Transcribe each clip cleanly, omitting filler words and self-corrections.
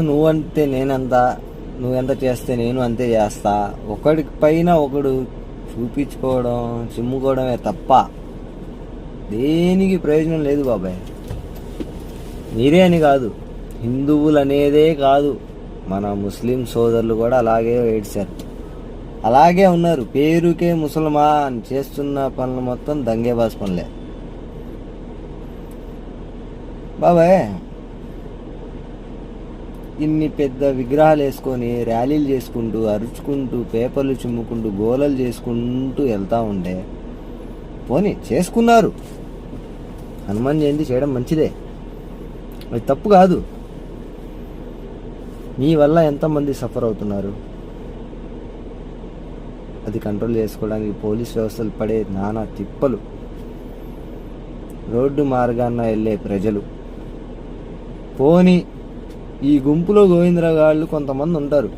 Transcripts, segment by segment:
నువ్వంతే నేనంత, నువ్వెంత చేస్తే నేను అంతే చేస్తా, ఒకడి పైన ఒకడు చూపించుకోవడం చిమ్ముకోవడమే తప్ప దేనికి ప్రయోజనం లేదు బాబాయ్. మీరే అని కాదు, హిందువులు అనేదే కాదు, మన ముస్లిం సోదరులు కూడా అలాగే ఏడ్చారు, అలాగే ఉన్నారు. పేరుకే ముసల్మాన్, చేస్తున్న పనులు మొత్తం దంగేబాస్ పనులే బాబాయ్. ఇన్ని పెద్ద విగ్రహాలు వేసుకొని ర్యాలీలు చేసుకుంటూ అరుచుకుంటూ పేపర్లు చిమ్ముకుంటూ గోలలు చేసుకుంటూ వెళ్తూ ఉంటే, పోనీ చేసుకున్నారు, హనుమాన్ జయంతి చేయడం మంచిదే, అది తప్పు కాదు. మీ వల్ల ఎంతమంది సఫర్ అవుతున్నారు, అది కంట్రోల్ చేసుకోవడానికి పోలీస్ వ్యవస్థలు పడే నానా తిప్పలు, రోడ్డు మార్గాన వెళ్ళే ప్రజలు. పోనీ ఈ గుంపులో గోవిందరావు గాళ్ళు కొంతమంది ఉంటారు,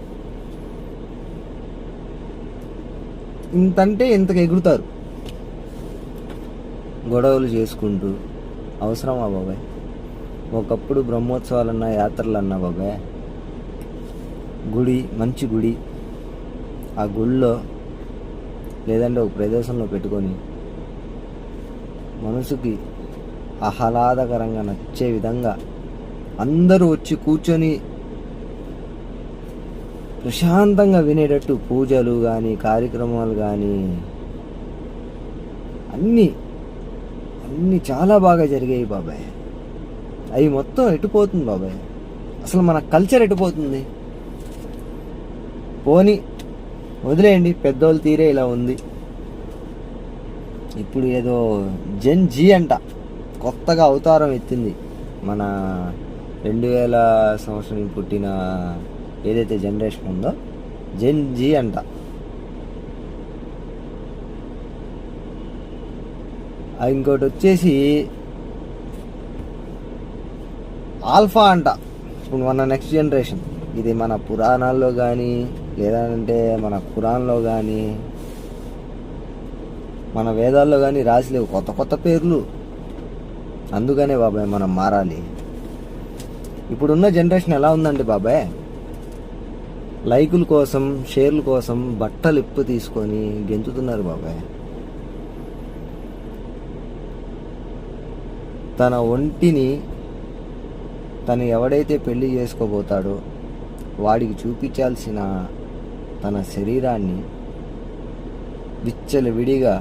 ఇంతంటే ఇంతకు ఎగురుతారు గొడవలు చేసుకుంటూ. అవసరమా బాబాయ్? ఒకప్పుడు బ్రహ్మోత్సవాలన్నా యాత్రలన్నా బాబాయ్, గుడి మంచి గుడి, ఆ గుడిలో లేదంటే ఒక ప్రదేశంలో పెట్టుకొని మనసుకి ఆహ్లాదకరంగా నచ్చే విధంగా అందరూ వచ్చి కూర్చొని ప్రశాంతంగా వినేటట్టు పూజలు కానీ కార్యక్రమాలు కానీ అన్నీ చాలా బాగా జరిగాయి బాబాయ్. అవి మొత్తం ఎటుపోతుంది బాబాయ్, అసలు మన కల్చర్ ఎటుపోతుంది? పోనీ వదిలేయండి, పెద్దోళ్ళు తీరే ఇలా ఉంది. ఇప్పుడు ఏదో జెన్ జీ అంట కొత్తగా అవతారం ఎత్తింది, మన 2000 సంవత్సరం పుట్టిన ఏదైతే జనరేషన్ ఉందో జెన్ జీ అంట. ఇంకోటి వచ్చేసి ఆల్ఫా అంట. ఇప్పుడు మన నెక్స్ట్ జనరేషన్, ఇది మన పురాణాల్లో కానీ లేదంటే మన ఖురాన్లో కానీ మన వేదాల్లో కానీ రాసిలేవు కొత్త కొత్త పేర్లు. అందుకనే బాబాయ్ మనం మారాలి. ఇప్పుడున్న జనరేషన్ ఎలా ఉందండి బాబాయ్, లైకుల కోసం షేర్ల కోసం బట్టలు ఇప్పు తీసుకొని గెంతుతున్నారు బాబాయ్. తన ఒంటిని తను ఎవడైతే పెళ్లి చేసుకోబోతాడో వాడికి చూపించాల్సిన తన శరీరాన్ని విచ్చలవిడిగా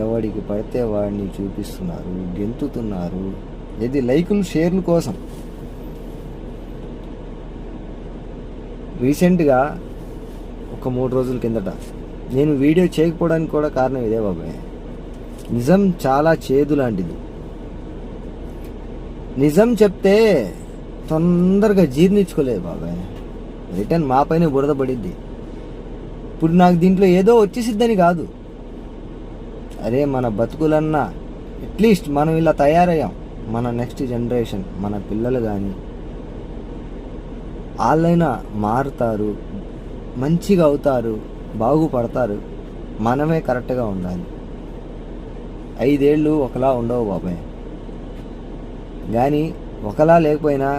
ఎవడికి పడితే వాడిని చూపిస్తున్నారు, గెంతుతున్నారు. ఇది లైకులు షేర్ల కోసం. రీసెంట్గా ఒక 3 రోజుల కిందట నేను వీడియో చేయకపోవడానికి కూడా కారణం ఇదే బాబాయ్. నిజం చాలా చేదు లాంటిది. నిజం చెప్తే తొందరగా జీర్ణించుకోలేదు బాబాయ్, రిటర్న్ మా పైన బురద పడిద్ది. ఇప్పుడు నాకు దీంట్లో ఏదో వచ్చేసిద్దని కాదు, అరే మన బతుకులన్నా అట్లీస్ట్ మనం ఇలా తయారయ్యాం, మన నెక్స్ట్ జనరేషన్ మన పిల్లలు కానీ వాళ్ళైనా మారుతారు, మంచిగా అవుతారు, బాగుపడతారు. మనమే కరెక్ట్గా ఉండాలి. 5 ఏళ్ళు ఒకలా ఉండవు బాబాయ్. కానీ ఒకలా లేకపోయినా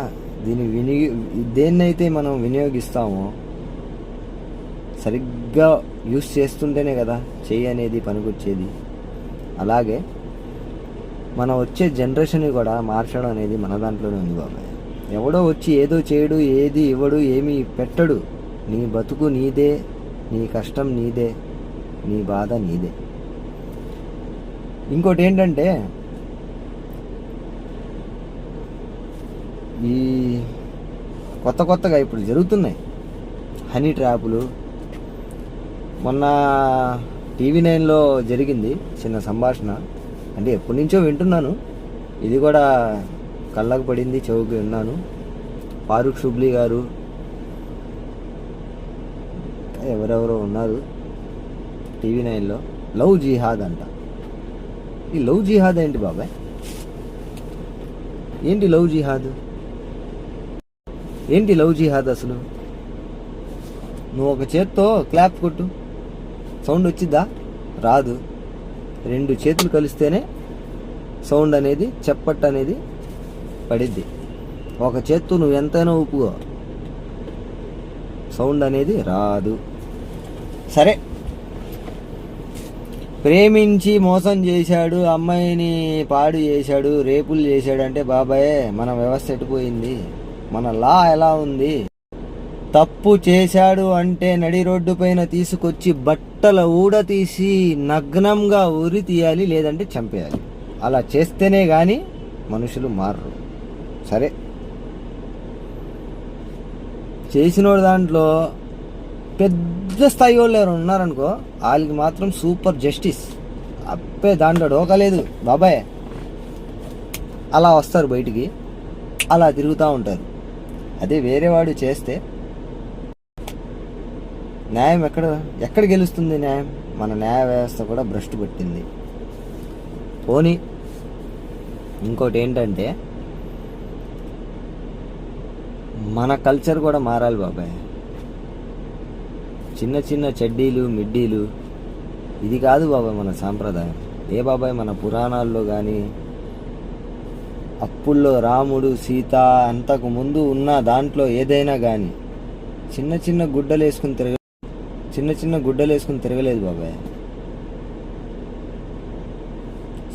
దేన్నైతే మనం వినియోగిస్తామో సరిగ్గా యూస్ చేస్తుంటేనే కదా చెయ్యి అనేది పనికొచ్చేది. అలాగే మన వచ్చే జనరేషన్ కూడా మార్చడం అనేది మన దాంట్లోనే ఉంది బాబాయ్. ఎవడో వచ్చి ఏదో చేయడు, ఏది ఇవ్వడు, ఏమీ పెట్టడు. నీ బతుకు నీదే, నీ కష్టం నీదే, నీ బాధ నీదే. ఇంకోటి ఏంటంటే ఈ కొత్తగా ఇప్పుడు జరుగుతున్నాయి హనీ ట్రాపులు. మొన్న TV9లో జరిగింది చిన్న సంభాషణ, అంటే ఎప్పటి నుంచో వింటున్నాను, ఇది కూడా కళ్ళకు పడింది, చెవుకి విన్నాను. ఫారూక్ షుబ్లీ గారు ఎవరెవరో ఉన్నారు TV9లో. లవ్ జిహాద్ అంట. ఈ లవ్ జిహాద్ ఏంటి బాబాయ్? ఏంటి లవ్ జిహాద్? ఏంటి లవ్ జిహాద్ అసలు? నువ్వు ఒక చేత్తో క్లాప్ కొట్టు, సౌండ్ వచ్చిద్దా? రాదు. 2 చేతులు కలిస్తేనే సౌండ్ అనేది, చప్పట్ అనేది పడిద్ది. ఒక చేత్తో నువ్వు ఎంతైనా ఊపుకో, సౌండ్ అనేది రాదు. సరే, ప్రేమించి మోసం చేశాడు, అమ్మాయిని పాడు చేశాడు, రేపులు చేశాడు అంటే బాబాయ్ మన వ్యవస్థ ఎటుపోయింది, మన లా ఎలా ఉంది? తప్పు చేశాడు అంటే నడి రోడ్డు పైన తీసుకొచ్చి బట్టల ఊడ తీసి నగ్నంగా ఉరి తీయాలి, లేదంటే చంపేయాలి. అలా చేస్తేనే కానీ మనుషులు మారరు. సరే, చేసినోడు దాంట్లో పెద్ద స్థాయి వాళ్ళు ఎవరు ఉన్నారనుకో, వాళ్ళకి మాత్రం సూపర్ జస్టిస్, అప్పే దాంట్లో డోకలేదు బాబాయ్. అలా వస్తారు బయటికి, అలా తిరుగుతూ ఉంటారు. అదే వేరేవాడు చేస్తే న్యాయం ఎక్కడ గెలుస్తుంది? న్యాయం, మన న్యాయ వ్యవస్థ కూడా భ్రష్టు పట్టింది. పోనీ ఇంకోటి ఏంటంటే, మన కల్చర్ కూడా మారాలి బాబాయ్. చిన్న చిన్న చెడ్డీలు మిడ్డీలు ఇది కాదు బాబాయ్ మన సాంప్రదాయం. ఏ బాబాయ్ మన పురాణాల్లో కానీ, అప్పుల్లో రాముడు సీత అంతకు ముందు ఉన్న దాంట్లో ఏదైనా కానీ చిన్న చిన్న గుడ్డలు వేసుకుని తిరగలేదు బాబాయ్.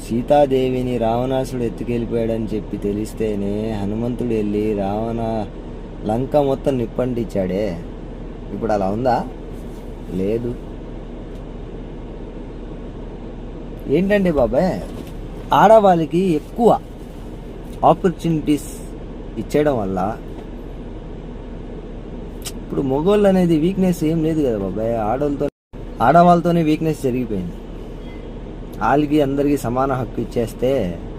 సీతాదేవిని రావణాసుడు ఎత్తుకెళ్ళిపోయాడని చెప్పి తెలిస్తేనే హనుమంతుడు వెళ్ళి లంక మొత్తం నిప్పంటిచ్చాడే. ఇప్పుడు అలా ఉందా? లేదు. ఏంటంటే బాబాయ్, ఆడవాళ్ళకి ఎక్కువ ఆపర్చునిటీస్ ఇచ్చేయడం వల్ల ఇప్పుడు మగవాళ్ళు అనేది వీక్నెస్ ఏం లేదు కదా బాబాయ్. ఆడవాళ్ళతోనే వీక్నెస్ జరిగిపోయింది. వాళ్ళకి అందరికీ సమాన హక్కు ఇచ్చేస్తే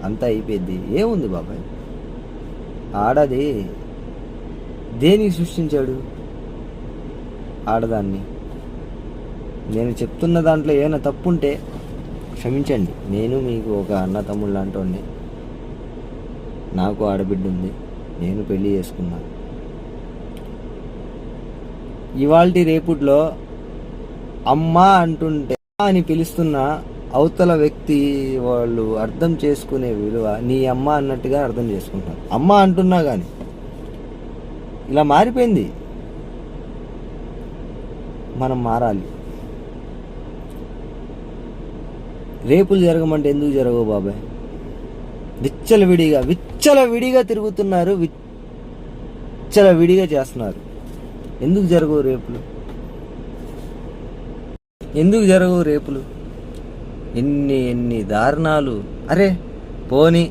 అంతా అయిపోయింది. ఏముంది బాబాయ్, ఆడది దేనికి సృష్టించాడు ఆడదాన్ని? నేను చెప్తున్న దాంట్లో ఏమైనా తప్పుంటే క్షమించండి. నేను మీకు ఒక అన్న తమ్ముళ్ళు లాంటి, నాకు ఆడబిడ్డ ఉంది, నేను పెళ్లి చేసుకున్నా. ఇవాల్టి రేపుట్లో అమ్మ అంటుంటే అని పిలుస్తున్న అవతల వ్యక్తి వాళ్ళు అర్థం చేసుకునే విలువ నీ అమ్మ అన్నట్టుగా అర్థం చేసుకుంటారు. అమ్మ అంటున్నా కానీ ఇలా మారిపోయింది. మనం మారాలి. రేపులు జరగమంటే ఎందుకు జరగవు బాబాయ్? విచ్చలవిడిగా తిరుగుతున్నారు, విచ్చలవిడిగా చేస్తున్నారు. ఎందుకు జరగవు రేపులు? ఎన్ని దారుణాలు. అరే పోని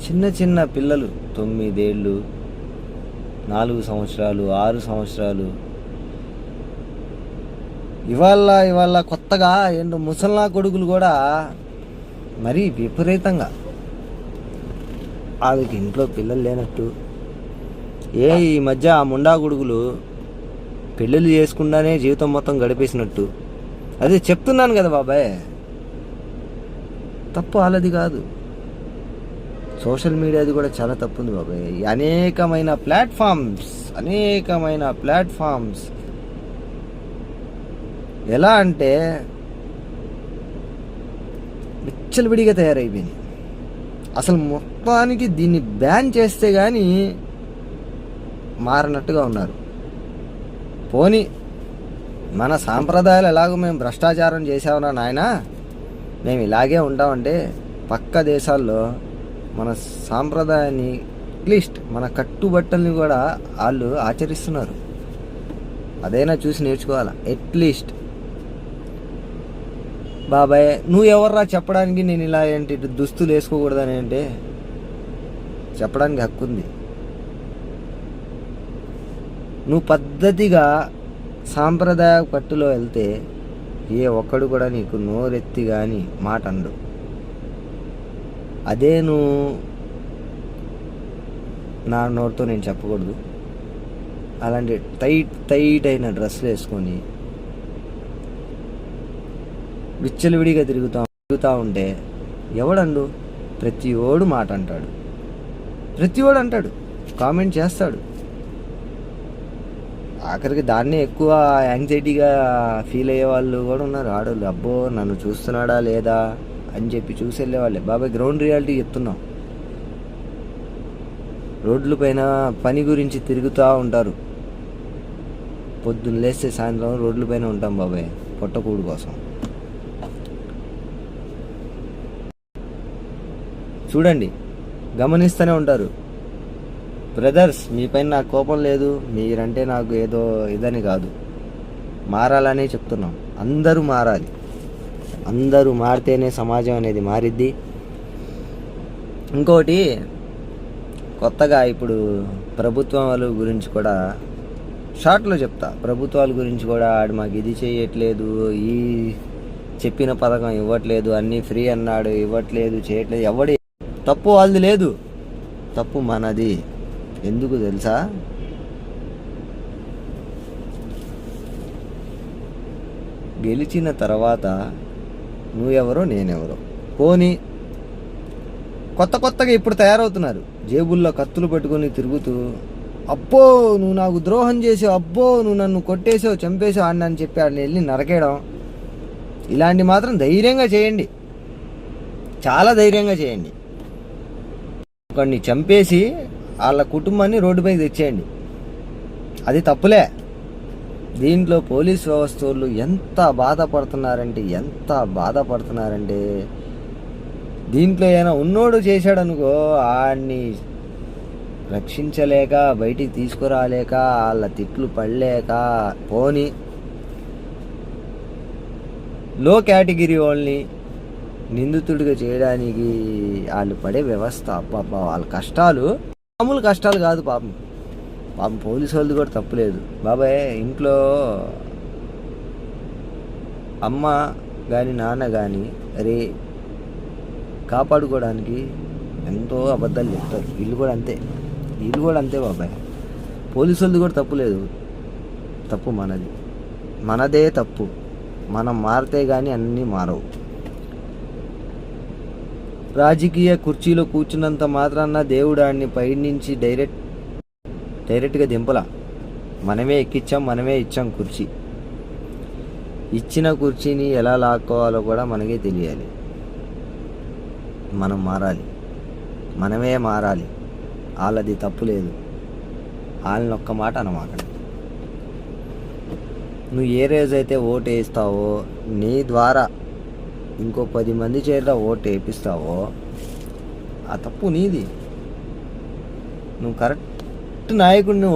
చిన్న చిన్న పిల్లలు 9 ఏళ్ళు, 4 సంవత్సరాలు, 6 సంవత్సరాలు, ఇవాళ కొత్తగా ఏంటో ముసల్లా కొడుకులు కూడా మరీ విపరీతంగా, వాళ్ళకి ఇంట్లో పిల్లలు లేనట్టు. ఈ మధ్య ఆ ముండా కొడుకులు పెళ్ళిళ్ళు చేసుకుండానే జీవితం మొత్తం గడిపేసినట్టు. అదే చెప్తున్నాను కదా బాబాయ్, తప్పు వాళ్ళది కాదు, సోషల్ మీడియాది కూడా చాలా తప్పు ఉంది బాబాయ్. అనేకమైన ప్లాట్ఫామ్స్ ఎలా అంటే విచ్చలవిడిగా తయారైపోయినాయి. అసలు మొత్తానికి దీన్ని బ్యాన్ చేస్తే కానీ మారినట్టుగా ఉన్నారు. పోనీ మన సాంప్రదాయాలు ఎలాగో మేము భ్రష్టాచారం చేసామన్నా నాయనా, మేము ఇలాగే ఉంటామంటే పక్క దేశాల్లో మన సాంప్రదాయాన్ని, అట్లీస్ట్ మన కట్టుబట్టల్ని కూడా వాళ్ళు ఆచరిస్తున్నారు. అదైనా చూసి నేర్చుకోవాలా అట్లీస్ట్. బాబాయ్ నువ్వు ఎవర్రా చెప్పడానికి నేను ఇలా ఏంటి దుస్తులు వేసుకోకూడదని? అంటే చెప్పడానికి హక్కు ఉంది. నువ్వు పద్ధతిగా సాంప్రదాయ పట్టులో వెళ్తే ఏ ఒక్కడు కూడా నీకు నోరెత్తి కానీ మాట అండు. అదే నువ్వు నా నోటితో నేను చెప్పకూడదు, అలాంటి టైట్ అయిన డ్రెస్సులు వేసుకొని విచ్చలవిడిగా తిరుగుతూ ఉంటే ఎవడండు? ప్రతి ఓడు మాట అంటాడు, కామెంట్ చేస్తాడు. ఆఖరికి దాన్నే ఎక్కువ యాంగ్జైటీగా ఫీల్ అయ్యే వాళ్ళు కూడా ఉన్నారు ఆడవాళ్ళు. అబ్బో నన్ను చూస్తున్నాడా లేదా అని చెప్పి చూసి వెళ్ళేవాళ్ళే. బాబాయ్ గ్రౌండ్ రియాలిటీ చెప్తున్నాం. రోడ్ల పైన పని గురించి తిరుగుతూ ఉంటారు. పొద్దున్న లేస్తే సాయంత్రం రోడ్ల పైన ఉంటాం బాబాయ్, పొట్టకూడు కోసం. చూడండి, గమనిస్తూనే ఉంటారు. బ్రదర్స్, మీ పైన నాకు కోపం లేదు, మీరంటే నాకు ఏదో ఇదని కాదు, మారాలనే చెప్తున్నాం. అందరూ మారాలి. అందరూ మారితేనే సమాజం అనేది మారిద్ది. ఇంకోటి, కొత్తగా ఇప్పుడు ప్రభుత్వాల గురించి కూడా షార్ట్లో చెప్తా. ప్రభుత్వాల గురించి కూడా ఆడు మాకు ఇది చేయట్లేదు, ఈ చెప్పిన పథకం ఇవ్వట్లేదు, అన్నీ ఫ్రీ అన్నాడు, ఇవ్వట్లేదు, చేయట్లేదు. ఎవడి తప్పు వాళ్ళది లేదు, తప్పు మనది. ఎందుకు తెలుసా? గెలిచిన తర్వాత నువ్వెవరో నేనెవరో. పోనీ కొత్తగా ఇప్పుడు తయారవుతున్నారు, జేబుల్లో కత్తులు పెట్టుకొని తిరుగుతూ, అబ్బో నువ్వు నాకు ద్రోహం చేసావు, అబ్బో నువ్వు నన్ను కొట్టేసావు, చంపేసావు అని చెప్పి ఆడిని వెళ్ళి నరకేయడం. ఇలాంటి మాత్రం ధైర్యంగా చేయండి, చాలా ధైర్యంగా చేయండి. ఒకడిని చంపేసి వాళ్ళ కుటుంబాన్ని రోడ్డుపైకి తెచ్చేయండి, అది తప్పులే. దీంట్లో పోలీస్ వ్యవస్థ వాళ్ళు ఎంత బాధపడుతున్నారంటే దీంట్లో ఏమైనా ఉన్నోడు చేశాడనుకో, ఆడిని రక్షించలేక, బయటికి తీసుకురాలేక, వాళ్ళ తిట్లు పడలేక, పోని లో కేటగిరీ వాళ్ళని నిందితుడిగా చేయడానికి వాళ్ళు పడే వ్యవస్థ, పాపం వాళ్ళ కష్టాలు మామూలు కష్టాలు కాదు. పాపం పోలీసు వాళ్ళది కూడా తప్పులేదు బాబాయ్. ఇంట్లో అమ్మ కానీ నాన్న కానీ అరే కాపాడుకోవడానికి ఎంతో అబద్ధాలు చెప్తారు. వీళ్ళు కూడా అంతే బాబాయ్. పోలీసు వాళ్ళది కూడా తప్పులేదు, తప్పు మనదే తప్పు. మనం మారితే కానీ అన్నీ మారవు. రాజకీయ కుర్చీలో కూర్చున్నంత మాత్రాన దేవుడు ఆడిని పైనుంచి డైరెక్ట్గా దింపలా. మనమే ఎక్కించాం, మనమే ఇచ్చాం కుర్చీ. ఇచ్చిన కుర్చీని ఎలా లాక్కోవాలో కూడా మనకే తెలియాలి. మనం మారాలి, మనమే మారాలి. వాళ్ళది తప్పు లేదు, వాళ్ళని ఒక్క మాట అనమాకండి. నువ్వు ఏ రోజైతే ఓటు వేస్తావో, నీ ద్వారా ఇంకో 10 మంది చేత ఓటు వేపిస్తావో, ఆ తప్పు నీది. నువ్వు కరెక్ట్ నాయకుడిని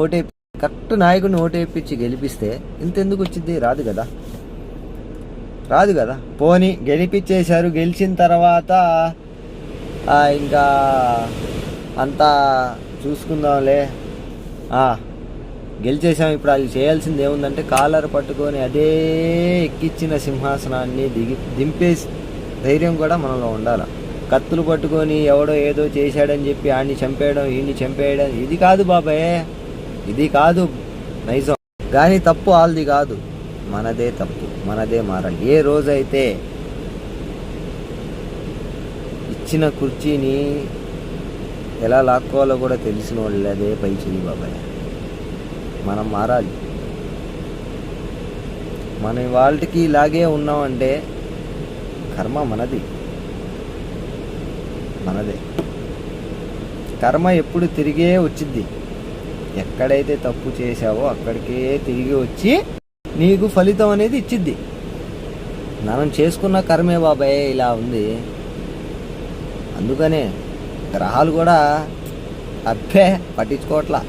ఓటు వేయించి గెలిపిస్తే ఇంతెందుకు వచ్చింది? రాదు కదా. పోనీ గెలిపించేశారు, గెలిచిన తర్వాత ఇంకా అంతా చూసుకుందాంలే, గెలిచేసాం, ఇప్పుడు వాళ్ళు చేయాల్సింది ఏముందంటే కాలర్ పట్టుకొని అదే ఎక్కిచ్చిన సింహాసనాన్ని దింపేసి ధైర్యం కూడా మనలో ఉండాలి. కత్తులు పట్టుకొని ఎవడో ఏదో చేశాడని చెప్పి ఆడిని చంపేయడం, ఈయన్ని చంపేయడం, ఇది కాదు బాబాయ్, ఇది కాదు నైజం. కానీ తప్పు వాళ్ళది కాదు, మనదే తప్పు, మనదే మారాలి. ఏ రోజైతే ఇచ్చిన కుర్చీని ఎలా లాక్కోవాలో కూడా తెలిసిన వాళ్ళదే పై చెయ్యి బాబాయ్. మనం మారాలి. మన వాళ్ళకి ఇలాగే ఉన్నామంటే కర్మ మనదే. కర్మ ఎప్పుడు తిరిగే వచ్చిద్ది. ఎక్కడైతే తప్పు చేసావో అక్కడికే తిరిగి వచ్చి నీకు ఫలితం అనేది ఇచ్చిద్ది. మనం చేసుకున్న కర్మే బాబాయ్ ఇలా ఉంది. అందుకనే గ్రహాలు కూడా పట్టించుకోవట్లా,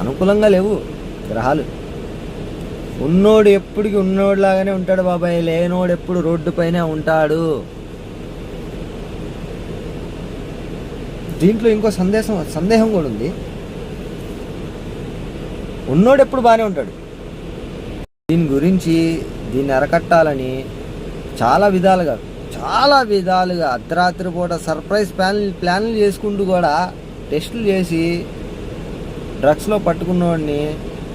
అనుకూలంగా లేవు గ్రహాలు. ఉన్నోడు ఎప్పటికీ ఉన్నోడులాగానే ఉంటాడు బాబాయ్, లేనోడు ఎప్పుడు రోడ్డు పైనే ఉంటాడు. దీంట్లో ఇంకో సందేహం కూడా ఉంది. ఉన్నోడు ఎప్పుడు బాగానే ఉంటాడు. దీన్ని అరకట్టాలని చాలా విధాలుగా అర్ధరాత్రి పూట సర్ప్రైజ్ ప్లాన్లు చేసుకుంటూ కూడా టెస్టులు చేసి డ్రగ్స్లో పట్టుకున్నవాడిని,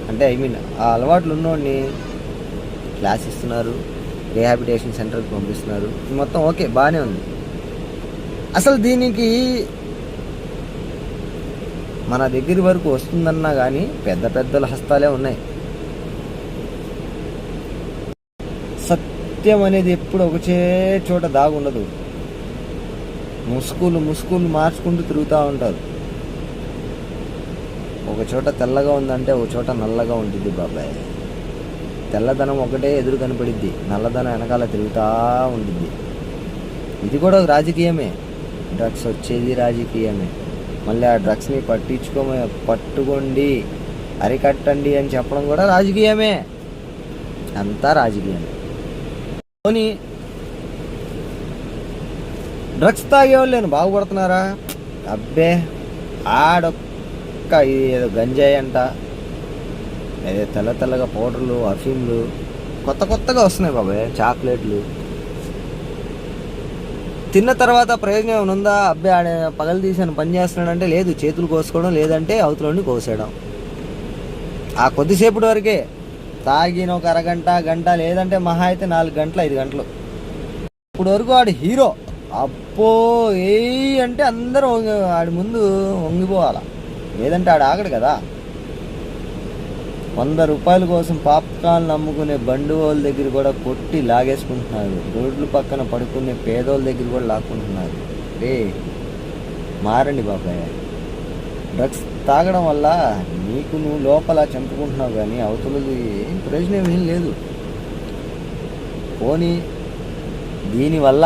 అంటే ఆ అలవాట్లు ఉన్నవాడిని క్లాస్ ఇస్తున్నారు, రీహాబిలిటేషన్ సెంటర్కి పంపిస్తున్నారు. మొత్తం ఓకే, బాగానే ఉంది. అసలు దీనికి మన దగ్గర వరకు వస్తుందన్నా కానీ పెద్దల హస్తాలే ఉన్నాయి. సత్యం అనేది ఎప్పుడు ఒకచే చోట దాగుండదు. ముసుగులు మార్చుకుంటూ తిరుగుతూ ఉంటారు. ఒక చోట తెల్లగా ఉందంటే ఒక చోట నల్లగా ఉంటుంది బాబాయ్. తెల్లదనం ఒకటే ఎదురు కనపడిద్ది, నల్లదనం వెనకాల తిరుగుతూ ఉంటుంది. ఇది కూడా ఒక రాజకీయమే. డ్రగ్స్ వచ్చేది రాజకీయమే. మళ్ళీ ఆ డ్రగ్స్ని పట్టుకోండి, అరికట్టండి అని చెప్పడం కూడా రాజకీయమే. అంతా రాజకీయమే. పోనీ డ్రగ్స్ తాగేవాళ్ళు బాగుపడుతున్నారా? అబ్బే, ఆడొక్క ఏదో గంజాయి అంట, అదే తెల్లగా పౌడర్లు, అఫీమ్లు కొత్తగా వస్తున్నాయి బాబాయ్, చాక్లెట్లు. తిన్న తర్వాత ప్రయోజనం ఏమైనా ఉందా? అబ్బాయి ఆడ పగలు తీసాను పని చేస్తున్నాడంటే లేదు, చేతులు కోసుకోవడం, లేదంటే అవతలని కోసేయడం. ఆ కొద్దిసేపటి వరకే, తాగిన ఒక అరగంట, గంట, లేదంటే మహా అయితే 4 గంటలు 5 గంటలు. ఇప్పుడు వరకు ఆడు హీరో. అప్పో ఏ అంటే అందరూ ఆడి ముందు వంగిపోవాల, లేదంటే ఆడు ఆగడు కదా. 100 రూపాయల కోసం పాప్కార్న్ అమ్ముకునే బండి వాళ్ళ దగ్గర కూడా కొట్టి లాగేసుకుంటున్నారు. రోడ్ల పక్కన పడుకునే పేదోళ్ళ దగ్గర కూడా లాక్కుంటున్నారు. మారండి బాబాయ్. డ్రగ్స్ తాగడం వల్ల నీకు నువ్వు లోపల చంపుకుంటున్నావు, కానీ అవతలది ప్రయోజనం ఏం లేదు. పోనీ దీనివల్ల